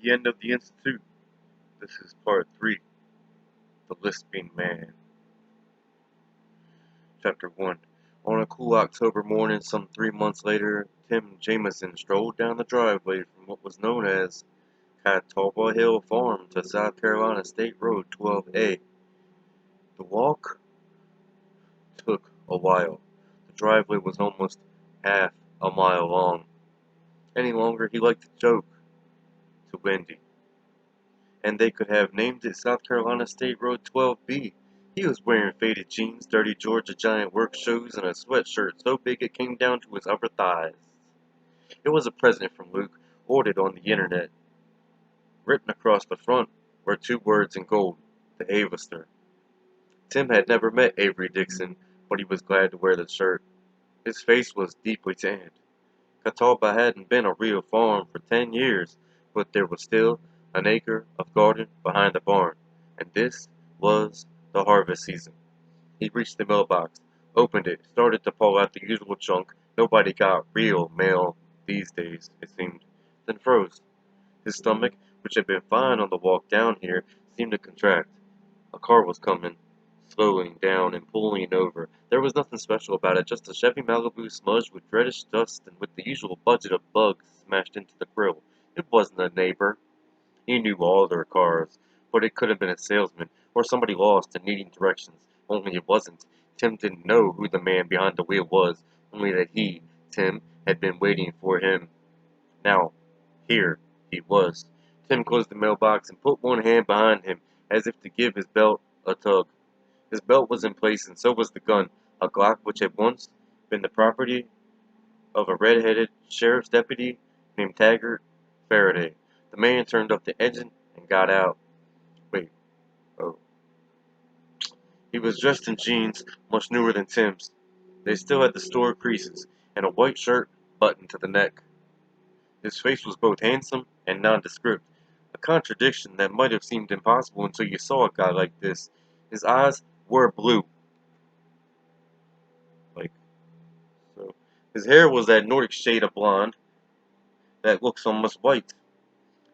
The end of the Institute. This is part 3. The Lisping Man. Chapter 1. On a cool October morning some 3 months later, Tim Jameson strolled down the driveway from what was known as Catawba Hill Farm to South Carolina State Road 12A. The walk took a while. The driveway was almost half a mile long. Any longer, he liked to joke to Wendy, and they could have named it South Carolina State Road 12B. He was wearing faded jeans, dirty Georgia Giant work shoes, and a sweatshirt so big it came down to his upper thighs. It was a present from Luke, ordered on the internet. Written across the front were 2 words in gold, the Avister. Tim had never met Avery Dixon, but he was glad to wear the shirt. His face was deeply tanned. Catawba hadn't been a real farm for 10 years, but there was still an acre of garden behind the barn, and this was the harvest season. He reached the mailbox, opened it, started to pull out the usual junk. Nobody got real mail these days, it seemed, then froze. His stomach, which had been fine on the walk down here, seemed to contract. A car was coming, slowing down and pulling over. There was nothing special about it, just a Chevy Malibu smudged with reddish dust and with the usual budget of bugs smashed into the grill. It wasn't a neighbor. He knew all their cars, but it could have been a salesman or somebody lost and needing directions. Only it wasn't. Tim didn't know who the man behind the wheel was, only that he, Tim, had been waiting for him. Now, here he was. Tim closed the mailbox and put one hand behind him, as if to give his belt a tug. His belt was in place, and so was the gun, a Glock which had once been the property of a red-headed sheriff's deputy named Taggart Faraday. The man turned up the engine and got out. Wait, oh. He was dressed in jeans, much newer than Tim's. They still had the store creases, and a white shirt buttoned to the neck. His face was both handsome and nondescript, a contradiction that might have seemed impossible until you saw a guy like this. His eyes were blue, like so. His hair was that Nordic shade of blonde that looks almost white.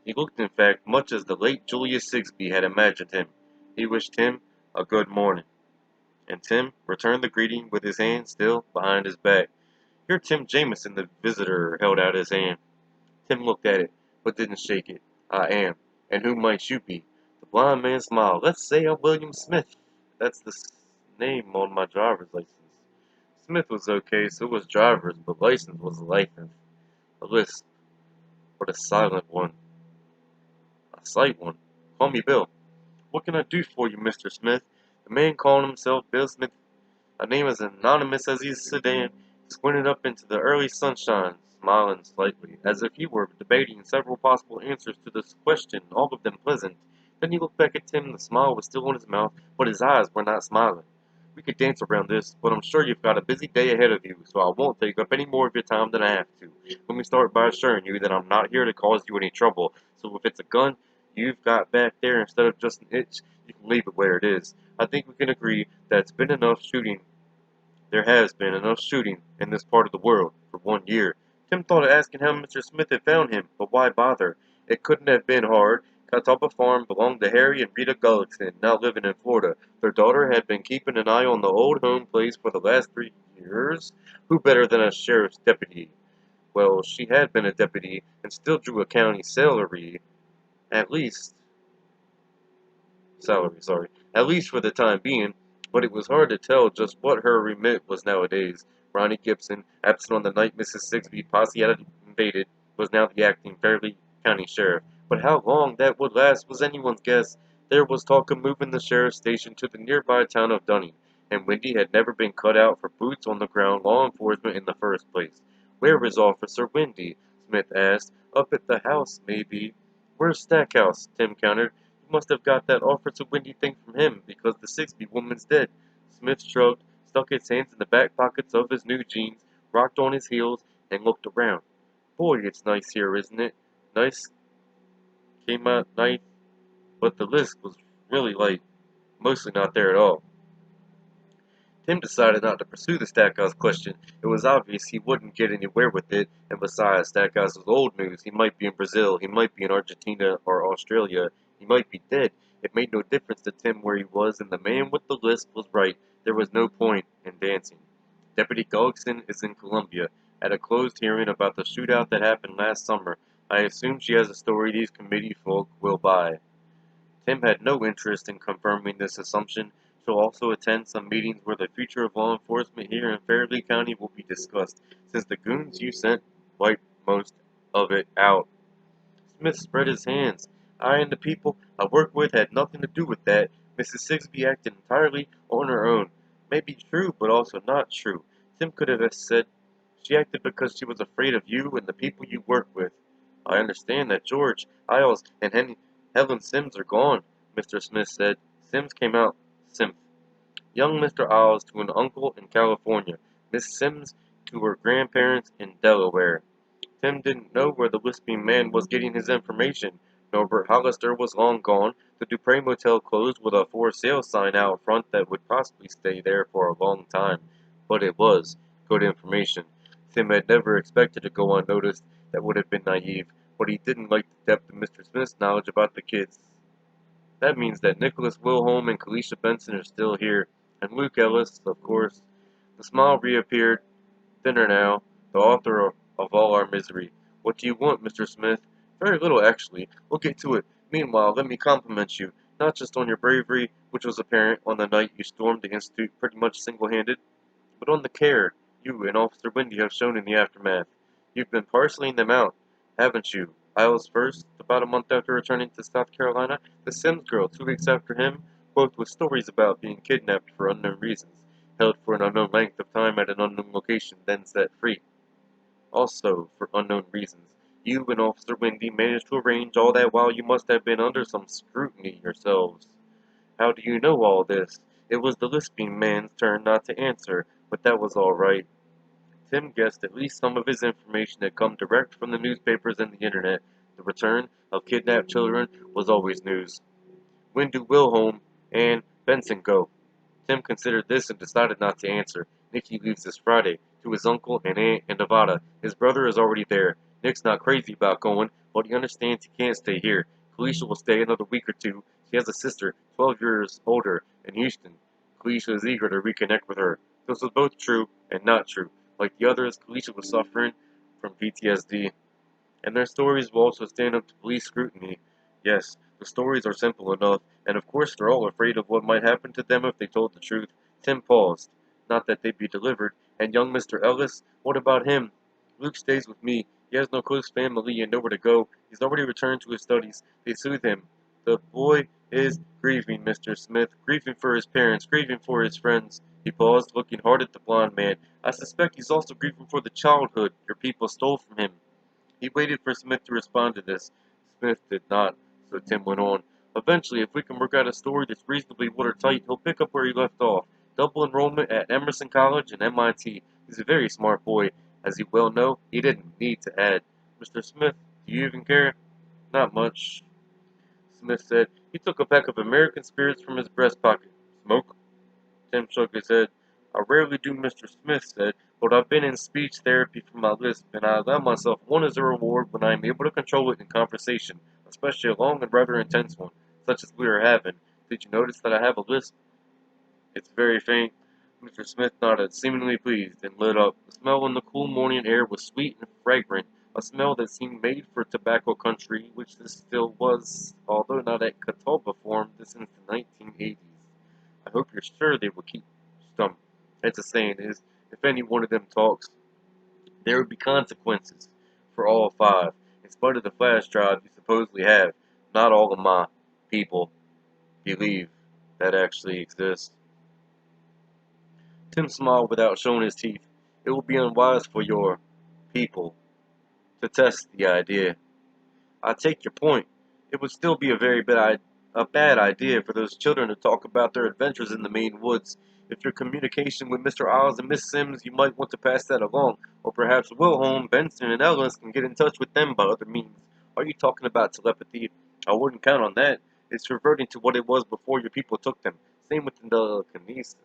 He looked, in fact, much as the late Julius Sigsbee had imagined him. He wished him a good morning, and Tim returned the greeting with his hand still behind his back. "You're Tim Jameson," the visitor held out his hand. Tim looked at it, but didn't shake it. "I am. And who might you be?" The blind man smiled. "Let's say I'm William Smith. That's the name on my driver's license." Smith was okay, so was driver's, but license was a license. A lisp, but a silent one. A slight one. "Call me Bill." "What can I do for you, Mr. Smith?" The man calling himself Bill Smith, a name as anonymous as his sedan, squinted up into the early sunshine, smiling slightly, as if he were debating several possible answers to this question, all of them pleasant. Then he looked back at Tim. The smile was still on his mouth, but his eyes were not smiling. "We could dance around this, but I'm sure you've got a busy day ahead of you, so I won't take up any more of your time than I have to. Let me start by assuring you that I'm not here to cause you any trouble, so if it's a gun you've got back there instead of just an itch, you can leave it where it is. I think we can agree that it's been enough shooting. There has been enough shooting in this part of the world for 1 year." Tim thought of asking how Mr. Smith had found him, but why bother? It couldn't have been hard. Catawba Farm belonged to Harry and Rita Gullickson, now living in Florida. Their daughter had been keeping an eye on the old home place for the last 3 years. Who better than a sheriff's deputy? Well, she had been a deputy and still drew a county salary, at least at least for the time being, but it was hard to tell just what her remit was nowadays. Ronnie Gibson, absent on the night Mrs. Sigsbee's posse had invaded, was now the acting Fairleigh County Sheriff, but how long that would last was anyone's guess. There was talk of moving the sheriff's station to the nearby town of Dunning, and Wendy had never been cut out for boots on the ground law enforcement in the first place. "Where is Officer Wendy?" Smith asked. "Up at the house, maybe." "Where's Stackhouse?" Tim countered. "You must have got that Officer Wendy thing from him, because the Sigsbee woman's dead." Smith shrugged, stuck his hands in the back pockets of his new jeans, rocked on his heels, and looked around. "Boy, it's nice here, isn't it?" Nice came out nice, but the list was really light, mostly not there at all. Tim decided not to pursue the Stackhouse question. It was obvious he wouldn't get anywhere with it, and besides, Stackhouse was old news. He might be in Brazil, he might be in Argentina or Australia, he might be dead. It made no difference to Tim where he was, and the man with the list was right. There was no point in dancing. Deputy Gullickson is in Colombia, at a closed hearing about the shootout that happened last summer. I assume she has a story these committee folk will buy. Tim had no interest in confirming this assumption. She'll also attend some meetings where the future of law enforcement here in Fairleigh County will be discussed, since the goons you sent wiped most of it out. Smith spread his hands. I and the people I work with had nothing to do with that. Mrs. Sigsbee acted entirely on her own. Maybe true, but also not true. Tim could have said she acted because she was afraid of you and the people you work with. I understand that George, Isles, and Helen Sims are gone, Mr. Smith said. Sims came out Simp. Young Mr. Isles to an uncle in California, Miss Sims to her grandparents in Delaware. Tim didn't know where the lisping man was getting his information. Norbert Hollister was long gone. The Dupre Motel closed with a for sale sign out front that would possibly stay there for a long time. But it was good information. Tim had never expected to go unnoticed. That would have been naive. But he didn't like the depth of Mr. Smith's knowledge about the kids. That means that Nicholas Wilholm and Kalisha Benson are still here. And Luke Ellis, of course. The smile reappeared, thinner now, the author of all our misery. What do you want, Mr. Smith? Very little, actually. We'll get to it. Meanwhile, let me compliment you, not just on your bravery, which was apparent on the night you stormed the Institute pretty much single-handed, but on the care you and Officer Windy have shown in the aftermath. You've been parceling them out, haven't you? Isles first, about a month after returning to South Carolina, the Sims girl 2 weeks after him, both with stories about being kidnapped for unknown reasons, held for an unknown length of time at an unknown location, then set free. Also, for unknown reasons, you and Officer Windy managed to arrange all that while you must have been under some scrutiny yourselves. How do you know all this? It was the lisping man's turn not to answer, but that was all right. Tim guessed at least some of his information had come direct from the newspapers and the internet. The return of kidnapped children was always news. When do Wilholm and Benson go? Tim considered this and decided not to answer. Nicky leaves this Friday, to his uncle and aunt in Nevada. His brother is already there. Nick's not crazy about going, but he understands he can't stay here. Kalisha will stay another week or two. She has a sister, 12 years older, in Houston. Kalisha is eager to reconnect with her. This was both true and not true. Like the others, Kalisha was suffering from PTSD, and their stories will also stand up to police scrutiny. Yes, the stories are simple enough, and of course they're all afraid of what might happen to them if they told the truth. Tim paused. Not that they'd be delivered. And young Mr. Ellis, what about him? Luke stays with me. He has no close family and nowhere to go. He's already returned to his studies. They soothe him. The boy is grieving, Mr. Smith, grieving for his parents, grieving for his friends. He paused, looking hard at the blond man. I suspect he's also grieving for the childhood your people stole from him. He waited for Smith to respond to this. Smith did not, so Tim went on. Eventually, if we can work out a story that's reasonably watertight, he'll pick up where he left off. Double enrollment at Emerson College and MIT. He's a very smart boy. As you well know, he didn't need to add. Mr. Smith, do you even care? Not much, Smith said. He took a pack of American spirits from his breast pocket. Smoke? Tim shook his head. I rarely do, Mr. Smith said, but I've been in speech therapy for my lisp, and I allow myself one as a reward when I am able to control it in conversation, especially a long and rather intense one, such as we are having. Did you notice that I have a lisp? It's very faint. Mr. Smith nodded, seemingly pleased, and lit up. The smell in the cool morning air was sweet and fragrant, a smell that seemed made for tobacco country, which this still was, although not at Catawba form, since the 1980s. I hope you're sure they will keep stum. As the saying is, if any one of them talks, there would be consequences for all 5, in spite of the flash drive you supposedly have. Not all of my people believe that actually exists. Tim smiled without showing his teeth. It will be unwise for your people to test the idea. I take your point. It would still be a bad idea for those children to talk about their adventures in the Maine woods. If your communication with Mr. Isles and Miss Sims, you might want to pass that along, or perhaps Wilholm, Benson, and Ellis can get in touch with them by other means. Are you talking about telepathy? I wouldn't count on that. It's reverting to what it was before your people took them. Same with the telekinesis.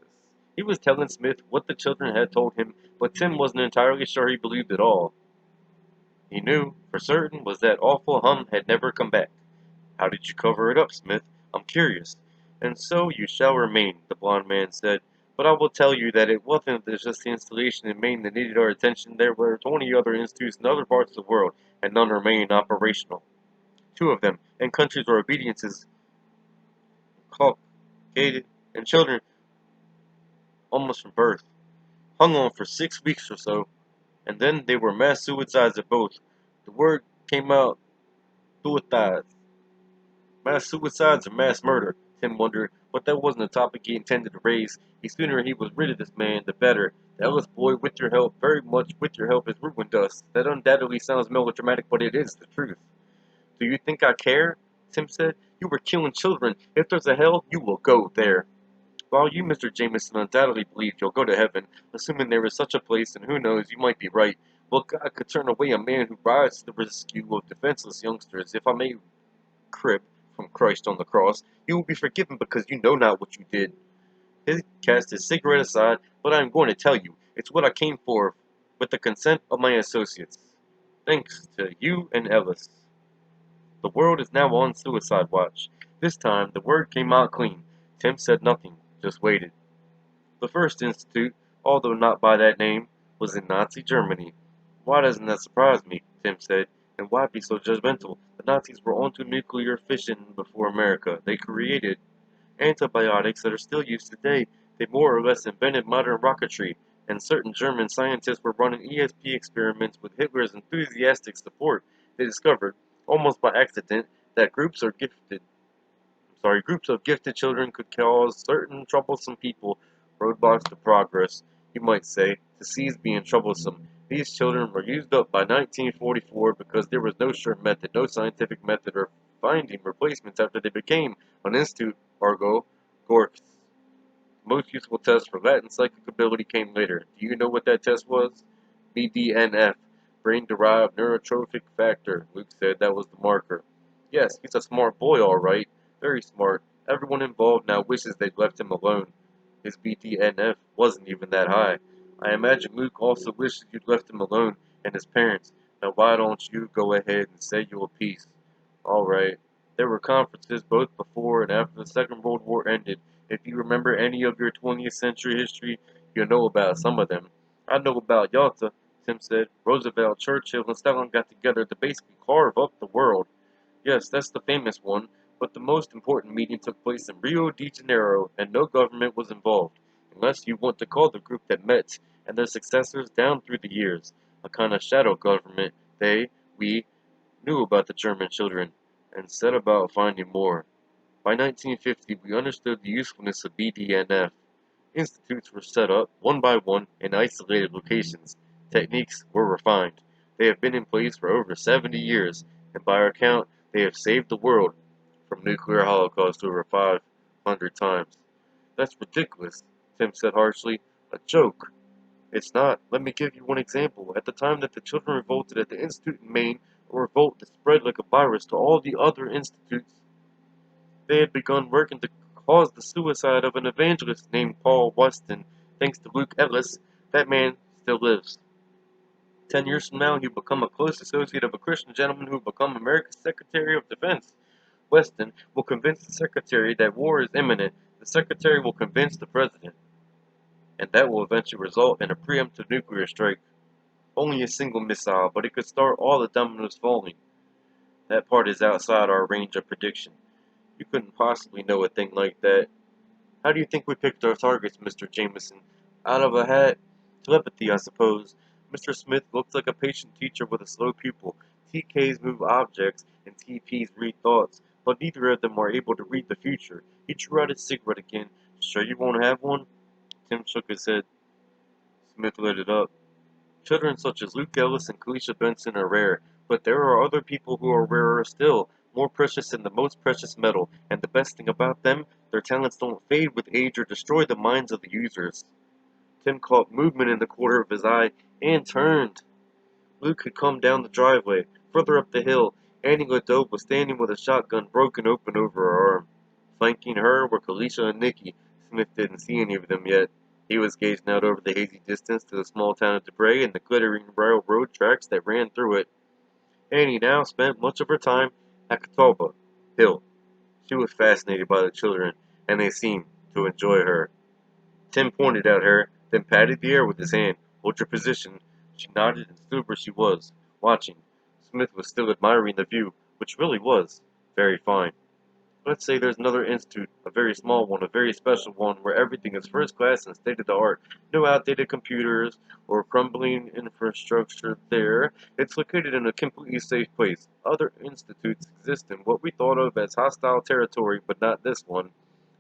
He was telling Smith what the children had told him, but Tim wasn't entirely sure he believed it all. He knew, for certain, was that awful hum had never come back. How did you cover it up, Smith? I'm curious. And so you shall remain, the blond man said. But I will tell you that it wasn't just the installation in Maine that needed our attention. There were 20 other institutes in other parts of the world, and none remain operational. 2 of them, in countries where obedience is inculcated, and children, almost from birth, hung on for 6 weeks or so, and then they were mass suicides at both. The word came out, suicides. Mass suicides or mass murder, Tim wondered, but that wasn't a topic he intended to raise. The sooner he was rid of this man, the better. The Ellis boy, with your help, very much with your help, has ruined us. That undoubtedly sounds melodramatic, but it is the truth. Do you think I care? Tim said. You were killing children. If there's a hell, you will go there. While you, Mr. Jameson, undoubtedly believe you'll go to heaven, assuming there is such a place, and who knows, you might be right. Well, God could turn away a man who rides to the rescue of defenseless youngsters, if I may crib from Christ on the cross. You will be forgiven because you know not what you did. He cast his cigarette aside, but I am going to tell you, it's what I came for, with the consent of my associates. Thanks to you and Ellis. The world is now on suicide watch. This time, the word came out clean. Tim said nothing, just waited. The first institute, although not by that name, was in Nazi Germany. Why doesn't that surprise me? Tim said. And why be so judgmental? The Nazis were onto nuclear fission before America. They created antibiotics that are still used today. They more or less invented modern rocketry, and certain German scientists were running ESP experiments with Hitler's enthusiastic support. They discovered, almost by accident, that groups of gifted children could cause certain troublesome people roadblocks to progress, you might say, to cease being troublesome. These children were used up by 1944 because there was no sure method, no scientific method of finding replacements after they became an institute, ergo, Gorks. The most useful test for Latin psychic ability came later. Do you know what that test was? BDNF, brain-derived neurotrophic factor. Luke said that was the marker. Yes, he's a smart boy, all right. Very smart. Everyone involved now wishes they'd left him alone. His BDNF wasn't even that high. I imagine Luke also wishes you'd left him alone, and his parents. Now why don't you go ahead and say your piece? All right. There were conferences both before and after the Second World War ended. If you remember any of your 20th century history, you'll know about some of them. I know about Yalta, Tim said. Roosevelt, Churchill, and Stalin got together to basically carve up the world. Yes, that's the famous one, but the most important meeting took place in Rio de Janeiro, and no government was involved, unless you want to call the group that met, and their successors down through the years. A kind of shadow government. We, knew about the German children, and set about finding more. By 1950, we understood the usefulness of BDNF. Institutes were set up, one by one, in isolated locations. Techniques were refined. They have been in place for over 70 years, and by our count, they have saved the world from nuclear holocaust over 500 times. That's ridiculous, Tim said harshly. A joke. It's not. Let me give you one example. At the time that the children revolted at the Institute in Maine, a revolt that spread like a virus to all the other institutes, they had begun working to cause the suicide of an evangelist named Paul Weston. Thanks to Luke Ellis, that man still lives. 10 years from now, he'll become a close associate of a Christian gentleman who will become America's Secretary of Defense. Weston will convince the Secretary that war is imminent. The Secretary will convince the President, and that will eventually result in a preemptive nuclear strike. Only a single missile, but it could start all the dominoes falling. That part is outside our range of prediction. You couldn't possibly know a thing like that. How do you think we picked our targets, Mr. Jameson? Out of a hat? Telepathy, I suppose. Mr. Smith looks like a patient teacher with a slow pupil. TKs move objects, and TPs read thoughts, but neither of them are able to read the future. He drew out his cigarette again. Sure you won't have one? Tim shook his head. Smith lit it up. Children such as Luke Ellis and Kalisha Benson are rare, but there are other people who are rarer still, more precious than the most precious metal, and the best thing about them, their talents don't fade with age or destroy the minds of the users. Tim caught movement in the corner of his eye and turned. Luke had come down the driveway. Further up the hill, Annie Ladobe was standing with a shotgun broken open over her arm. Flanking her were Kalisha and Nicky. Smith didn't see any of them yet. He was gazing out over the hazy distance to the small town of Debray and the glittering railroad tracks that ran through it. Annie now spent much of her time at Catawba Hill. She was fascinated by the children, and they seemed to enjoy her. Tim pointed at her, then patted the air with his hand. Hold your position. She nodded and stood where she was, watching. Smith was still admiring the view, which really was very fine. Let's say there's another institute, a very small one, a very special one, where everything is first class and state of the art. No outdated computers or crumbling infrastructure there. It's located in a completely safe place. Other institutes exist in what we thought of as hostile territory, but not this one.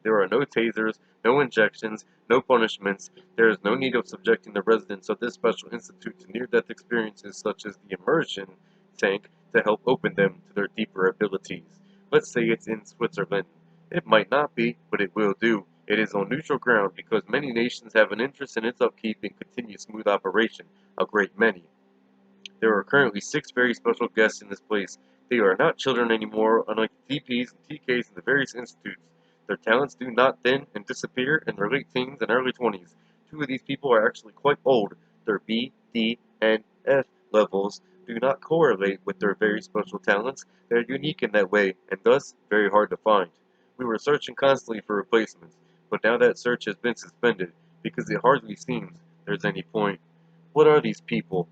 There are no tasers, no injections, no punishments. There is no need of subjecting the residents of this special institute to near-death experiences such as the immersion tank to help open them to their deeper abilities. Let's say it's in Switzerland. It might not be, but it will do. It is on neutral ground because many nations have an interest in its upkeep and continued smooth operation. A great many. There are currently 6 very special guests in this place. They are not children anymore, unlike the TPs and TKs in the various institutes. Their talents do not thin and disappear in their late teens and early 20s. 2 of these people are actually quite old. Their B, D, and F levels do not correlate with their very special talents. They are unique in that way, and thus very hard to find. We were searching constantly for replacements, but now that search has been suspended, because it hardly seems there's any point. What are these people?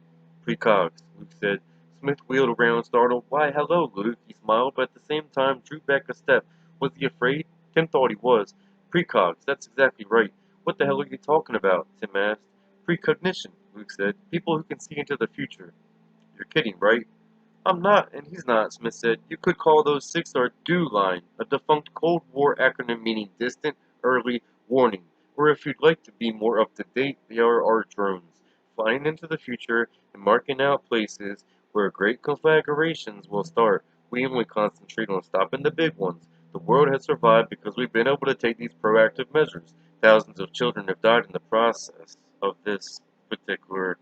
Precogs, Luke said. Smith wheeled around, startled. Why, hello, Luke, he smiled, but at the same time drew back a step. Was he afraid? Tim thought he was. Precogs, that's exactly right. What the hell are you talking about? Tim asked. Precognition, Luke said. People who can see into the future. You're kidding, right? I'm not, and he's not, Smith said. You could call those 6 our DO line, a defunct Cold War acronym meaning distant, early, warning. Or if you'd like to be more up to date, they are our drones, flying into the future and marking out places where great conflagrations will start. We only concentrate on stopping the big ones. The world has survived because we've been able to take these proactive measures. Thousands of children have died in the process of this particular,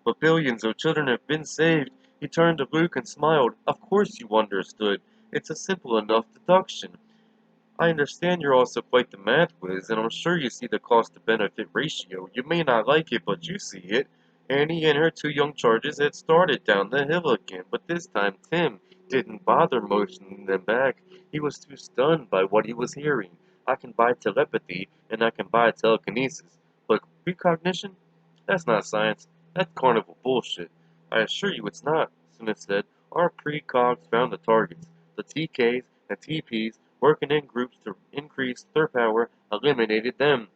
but billions of children have been saved. He turned to Luke and smiled. Of course you understood. It's a simple enough deduction. I understand you're also quite the math whiz, and I'm sure you see the cost-to-benefit ratio. You may not like it, but you see it. Annie and her 2 young charges had started down the hill again, but this time Tim didn't bother motioning them back. He was too stunned by what he was hearing. I can buy telepathy, and I can buy telekinesis. But precognition? That's not science. That's carnival bullshit. I assure you it's not, Smith said. Our precogs found the targets. The TKs and TPs working in groups to increase their power, eliminated them.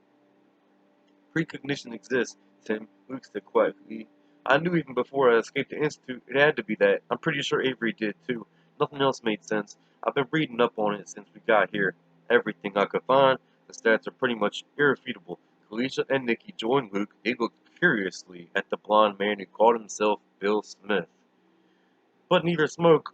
Precognition exists, Tim, Luke said quietly. I knew even before I escaped the Institute it had to be that. I'm pretty sure Avery did, too. Nothing else made sense. I've been reading up on it since we got here. Everything I could find, the stats are pretty much irrefutable. Kalisha and Nikki joined Luke. They looked curiously at the blond man who called himself Bill Smith. But neither spoke.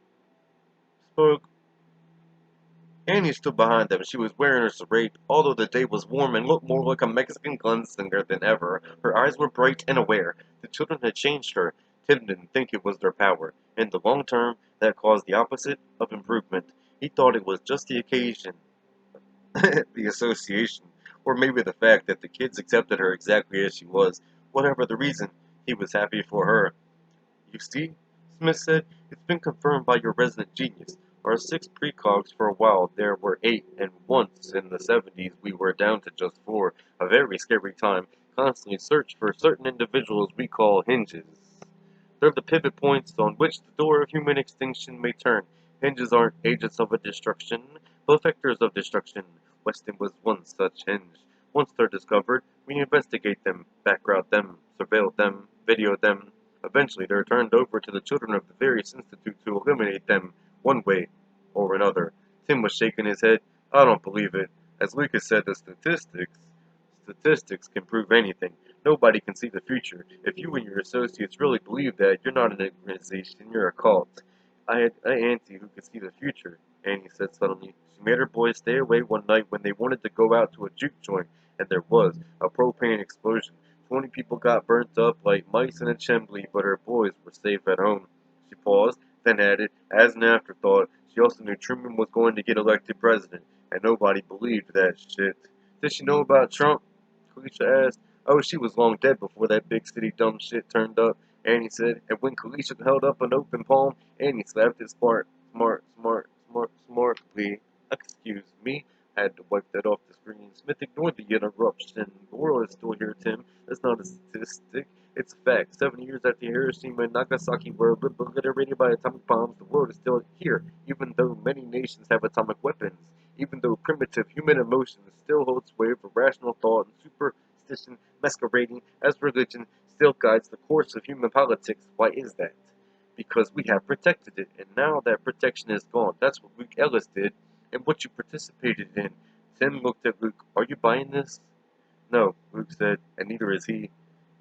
Annie stood behind them. She was wearing her cerate, although the day was warm and looked more like a Mexican gunslinger than ever. Her eyes were bright and aware. The children had changed her. Tim didn't think it was their power. In the long term, that caused the opposite of improvement. He thought it was just the occasion, the association, or maybe the fact that the kids accepted her exactly as she was. Whatever the reason, he was happy for her. You see, Smith said, it's been confirmed by your resident genius. Our 6 precogs for a while there were 8, and once in the 70s we were down to just 4. A very scary time. Constantly search for certain individuals we call hinges. They're the pivot points on which the door of human extinction may turn. Hinges aren't agents of a destruction, but vectors of destruction. Weston was one such hinge. Once they're discovered, we investigate them, background them, surveil them, video them. Eventually, they're turned over to the children of the various institutes to eliminate them, one way or another. Tim was shaking his head. I don't believe it. As Lucas said, the statistics can prove anything. Nobody can see the future. If you and your associates really believe that, you're not an organization, you're a cult. I had an auntie who could see the future, Annie said suddenly. She made her boys stay away one night when they wanted to go out to a juke joint, and there was a propane explosion. 20 people got burnt up like mice in a chimney, but her boys were safe at home. She paused, then added, as an afterthought, she also knew Truman was going to get elected president, and nobody believed that shit. Did she know about Trump? Kalisha asked. Oh, she was long dead before that big city dumb shit turned up, Annie said, and when Kalisha held up an open palm, Annie slapped it smartly. Excuse me, I had to wipe that off the screen. Smith ignored the interruption. The world is still here, Tim. That's not a statistic. It's a fact. 7 years after Hiroshima and Nagasaki were obliterated by atomic bombs, the world is still here, even though many nations have atomic weapons. Even though primitive human emotions still hold sway for rational thought and superstition masquerading as religion still guides the course of human politics. Why is that? Because we have protected it, and now that protection is gone. That's what Luke Ellis did, and what you participated in. Tim looked at Luke. Are you buying this? No, Luke said, and neither is he.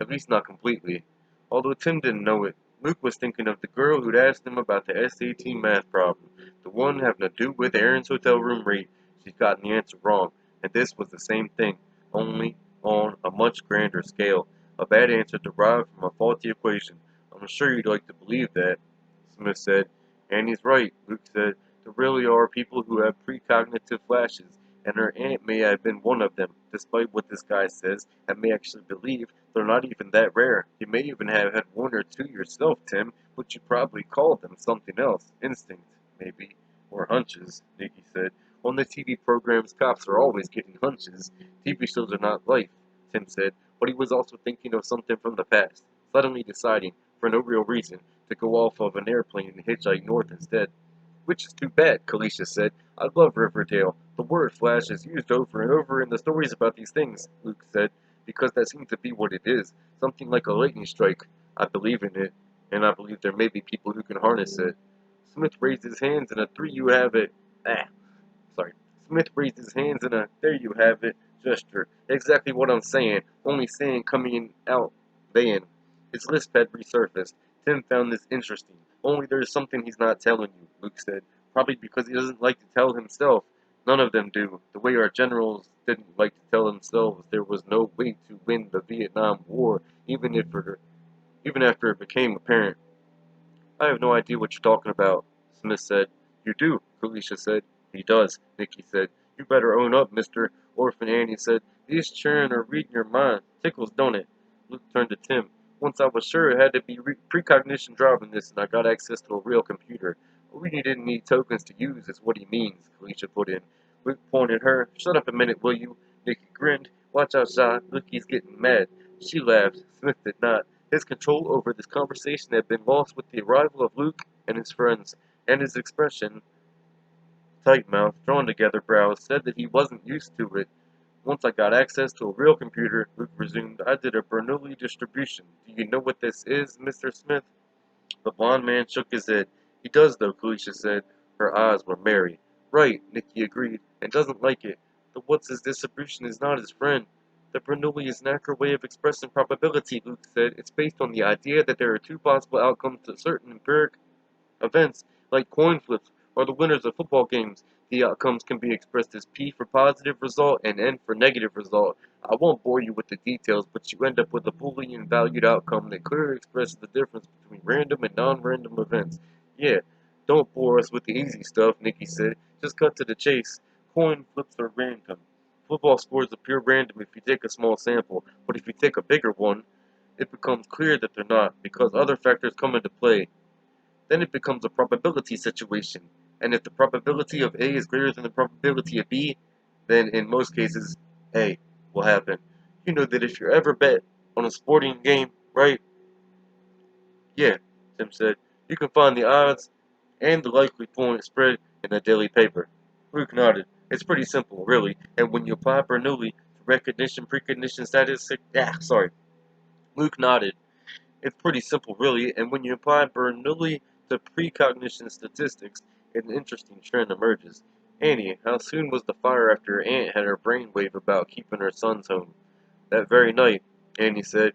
At least not completely. Although Tim didn't know it, Luke was thinking of the girl who'd asked him about the SAT math problem, the one having to do with Aaron's hotel room rate. She'd gotten the answer wrong, and this was the same thing, only on a much grander scale. A bad answer derived from a faulty equation. I'm sure you'd like to believe that, Smith said. And he's right, Luke said. There really are people who have precognitive flashes, and her aunt may have been one of them, despite what this guy says, and may actually believe they're not even that rare. You may even have had one or two yourself, Tim, but you probably called them something else. Instinct, maybe. Or hunches, Nikki said. On the TV programs, cops are always getting hunches. TV shows are not life, Tim said, but he was also thinking of something from the past, suddenly deciding, for no real reason, to go off of an airplane and hitchhike north instead. Which is too bad, Kalisha said. I love Riverdale. The word flash is used over and over in the stories about these things, Luke said, because that seems to be what it is. Something like a lightning strike. I believe in it, and I believe there may be people who can harness it. Smith raised his hands in a three you have it. Sorry. Smith raised his hands in a there you have it gesture. Exactly what I'm saying, only saying coming out then. His lisp had resurfaced. Tim found this interesting. Only there's something he's not telling you, Luke said. Probably because he doesn't like to tell himself. None of them do. The way our generals didn't like to tell themselves there was no way to win the Vietnam War, even after it became apparent. I have no idea what you're talking about, Smith said. You do, Felicia said. He does, Nicky said. You better own up, mister. Orphan Annie said. These children are reading your mind. Tickles, don't it? Luke turned to Tim. Once I was sure it had to be precognition driving this, and I got access to a real computer. We didn't need tokens to use, is what he means, Felicia put in. Luke pointed at her. Shut up a minute, will you? Nicky grinned. Watch out, Shy. Look, he's getting mad. She laughed. Smith did not. His control over this conversation had been lost with the arrival of Luke and his friends, and his expression, tight mouth, drawn together brows, said that he wasn't used to it. Once I got access to a real computer, Luke resumed, I did a Bernoulli distribution. Do you know what this is, Mr. Smith? The blond man shook his head. He does, though, Kalisha said. Her eyes were merry. Right, Nicky agreed, and doesn't like it. The what's his distribution is not his friend. The Bernoulli is an accurate way of expressing probability, Luke said. It's based on the idea that there are two possible outcomes to certain empiric events, like coin flips or the winners of football games. The outcomes can be expressed as P for positive result and N for negative result. I won't bore you with the details, but you end up with a Boolean valued outcome that clearly expresses the difference between random and non-random events. Yeah, don't bore us with the easy stuff, Nicky said. Just cut to the chase. Coin flips are random. Football scores appear random if you take a small sample, but if you take a bigger one, it becomes clear that they're not, because other factors come into play. Then it becomes a probability situation. And if the probability of A is greater than the probability of B, then in most cases, A will happen. You know that if you ever bet on a sporting game, right? Yeah, Tim said. You can find the odds and the likely point spread in the daily paper. Luke nodded. It's pretty simple, really, and when you apply Bernoulli to recognition, precognition, statistics, Luke nodded. It's pretty simple, really, and when you apply Bernoulli to precognition statistics, an interesting trend emerges. Annie, how soon was the fire after her aunt had her brainwave about keeping her sons home? That very night, Annie said.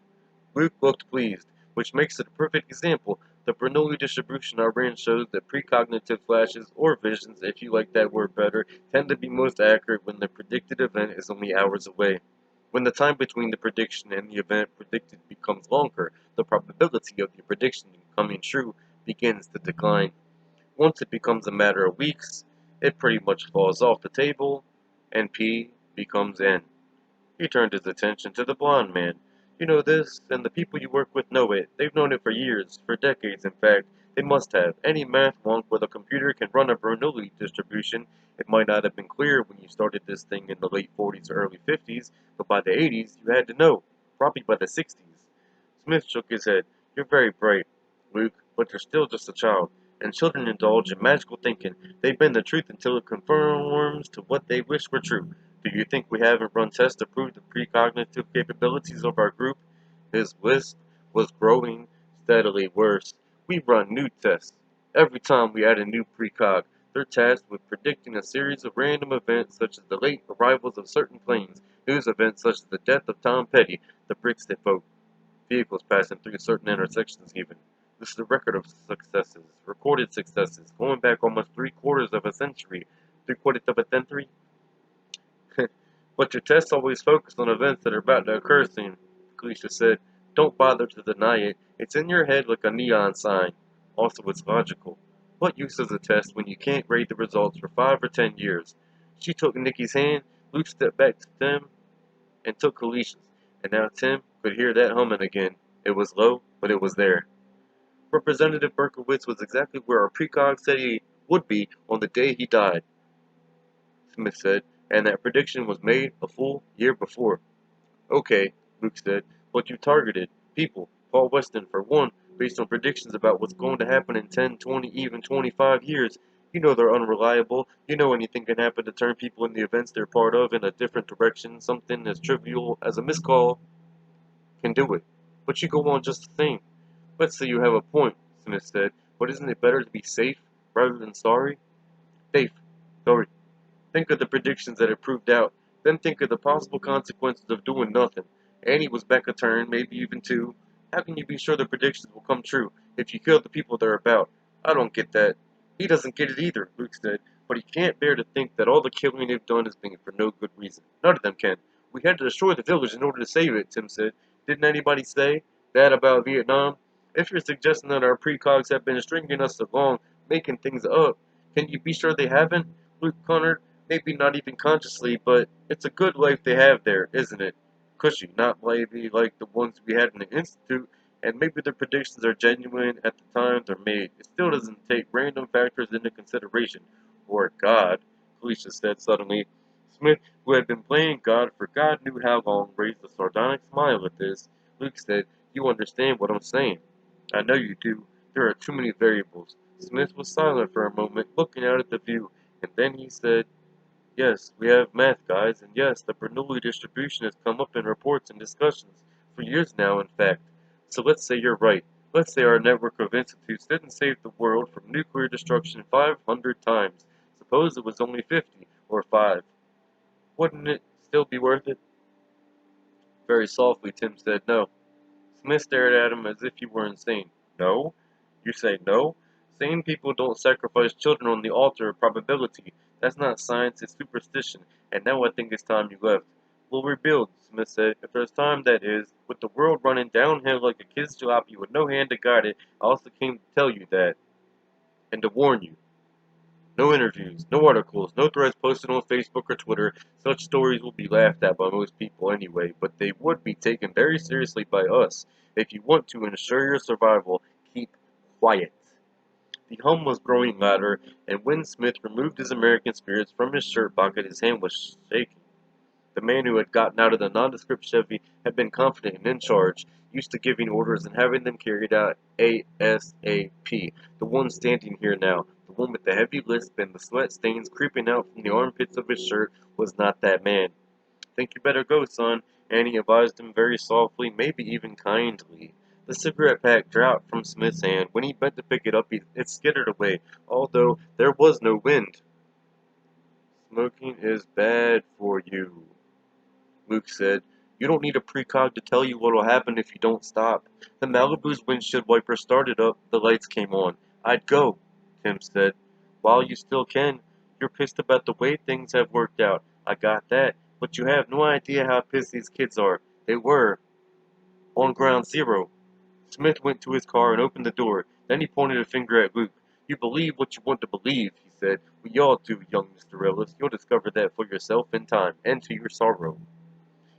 Luke looked pleased, which makes it a perfect example. The Bernoulli distribution I ran shows that precognitive flashes, or visions, if you like that word better, tend to be most accurate when the predicted event is only hours away. When the time between the prediction and the event predicted becomes longer, the probability of the prediction coming true begins to decline. Once it becomes a matter of weeks, it pretty much falls off the table, and P becomes N. He turned his attention to the blond man. You know this, and the people you work with know it. They've known it for years, for decades in fact. They must have. Any math wonk with a computer can run a Bernoulli distribution. It might not have been clear when you started this thing in the late 40s or early 50s, but by the 80s you had to know. Probably by the 60s. Smith shook his head. You're very bright, Luke, but you're still just a child. And children indulge in magical thinking. They bend the truth until it conforms to what they wish were true. Do you think we haven't run tests to prove the precognitive capabilities of our group? His lisp was growing steadily worse. We run new tests. Every time we add a new precog, they're tasked with predicting a series of random events such as the late arrivals of certain planes, news events such as the death of Tom Petty, the bricks that vote, vehicles passing through certain intersections even. This is a record of successes, recorded successes, going back almost 3/4 of a century. 3/4 of a century? But your tests always focus on events that are about to occur soon, Kalisha said. Don't bother to deny it. It's in your head like a neon sign. Also, it's logical. What use is a test when you can't grade the results for 5 or 10 years? She took Nikki's hand, Luke stepped back to Tim, and took Kalisha's. And now Tim could hear that humming again. It was low, but it was there. Representative Berkowitz was exactly where our precog said he would be on the day he died, Smith said, and that prediction was made a full year before. Okay, Luke said, but you targeted people, Paul Weston for one, based on predictions about what's going to happen in 10, 20, even 25 years. You know they're unreliable. You know anything can happen to turn people in the events they're part of in a different direction. Something as trivial as a missed call can do it. But you go on just the same. Let's say you have a point, Smith said, but isn't it better to be safe rather than sorry? Safe. Sorry. Think of the predictions that have proved out. Then think of the possible consequences of doing nothing. Annie was back a turn, maybe even two. How can you be sure the predictions will come true if you kill the people they're about? I don't get that. He doesn't get it either, Luke said, but he can't bear to think that all the killing they've done has been for no good reason. None of them can. We had to destroy the village in order to save it, Tim said. Didn't anybody say that about Vietnam? If you're suggesting that our precogs have been stringing us along, making things up, can you be sure they haven't? Luke countered. Maybe not even consciously, but it's a good life they have there, isn't it? Cushy, not maybe like the ones we had in the Institute, and maybe the predictions are genuine at the time they're made. It still doesn't take random factors into consideration. Or God, Felicia said suddenly. Smith, who had been playing God for God knew how long, raised a sardonic smile at this. Luke said, You understand what I'm saying. I know you do. There are too many variables. Smith was silent for a moment, looking out at the view, and then he said, Yes, we have math guys, and yes, the Bernoulli distribution has come up in reports and discussions, for years now in fact. So let's say you're right. Let's say our network of institutes didn't save the world from nuclear destruction 500 times. Suppose it was only 50, or 5. Wouldn't it still be worth it? Very softly, Tim said no. Smith stared at him as if he were insane. No? You say no? Sane people don't sacrifice children on the altar of probability. That's not science, it's superstition. And now I think it's time you left. We'll rebuild, Smith said. If there's time, that is. With the world running downhill like a kid's jalopy with no hand to guide it, I also came to tell you that. And to warn you. No interviews, no articles, no threads posted on Facebook or Twitter. Such stories will be laughed at by most people anyway, but they would be taken very seriously by us. If you want to ensure your survival, keep quiet. The hum was growing louder, and when Smith removed his American spirits from his shirt pocket, his hand was shaking. The man who had gotten out of the nondescript Chevy had been confident and in charge, used to giving orders and having them carried out ASAP. The one standing here now, the one with the heavy lisp and the sweat stains creeping out from the armpits of his shirt, was not that man. Think you better go, son, Annie advised him very softly, maybe even kindly. The cigarette pack dropped from Smith's hand. When he bent to pick it up, it skittered away, although there was no wind. Smoking is bad for you, Luke said. You don't need a precog to tell you what'll happen if you don't stop. The Malibu's windshield wiper started up, the lights came on. I'd go, Tim said. While you still can. You're pissed about the way things have worked out. I got that. But you have no idea how pissed these kids are. They were. On ground zero. Smith went to his car and opened the door. Then he pointed a finger at Luke. You believe what you want to believe, he said. We all do, young Mr. Ellis. You'll discover that for yourself in time, and to your sorrow.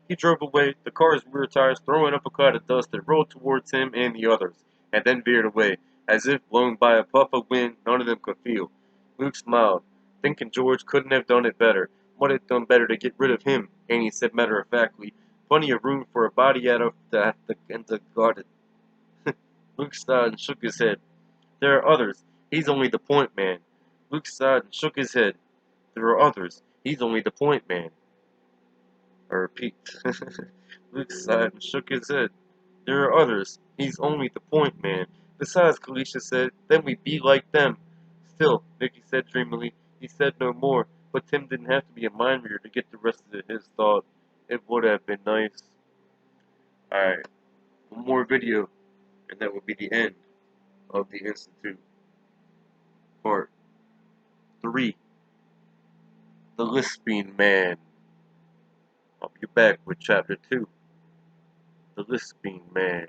He drove away, the car's rear tires throwing up a cloud of dust that rolled towards him and the others, and then veered away, as if blown by a puff of wind none of them could feel. Luke smiled, thinking George couldn't have done it better. Might have done better to get rid of him, Annie said matter-of-factly. Plenty of room for a body out of the garden. Luke sighed and shook his head. There are others. He's only the point man. Luke sighed and shook his head. There are others. He's only the point man. I repeat. Luke sighed and shook his head. There are others. He's only the point man. Besides, Kalisha said, then we'd be like them. Still, Mickey said dreamily. He said no more, but Tim didn't have to be a mind reader to get the rest of his thought. It would have been nice. Alright, one more video, and that will be the end of the Institute. Part 3. The Lisping Man. I'll be back with Chapter 2. The Lisping Man.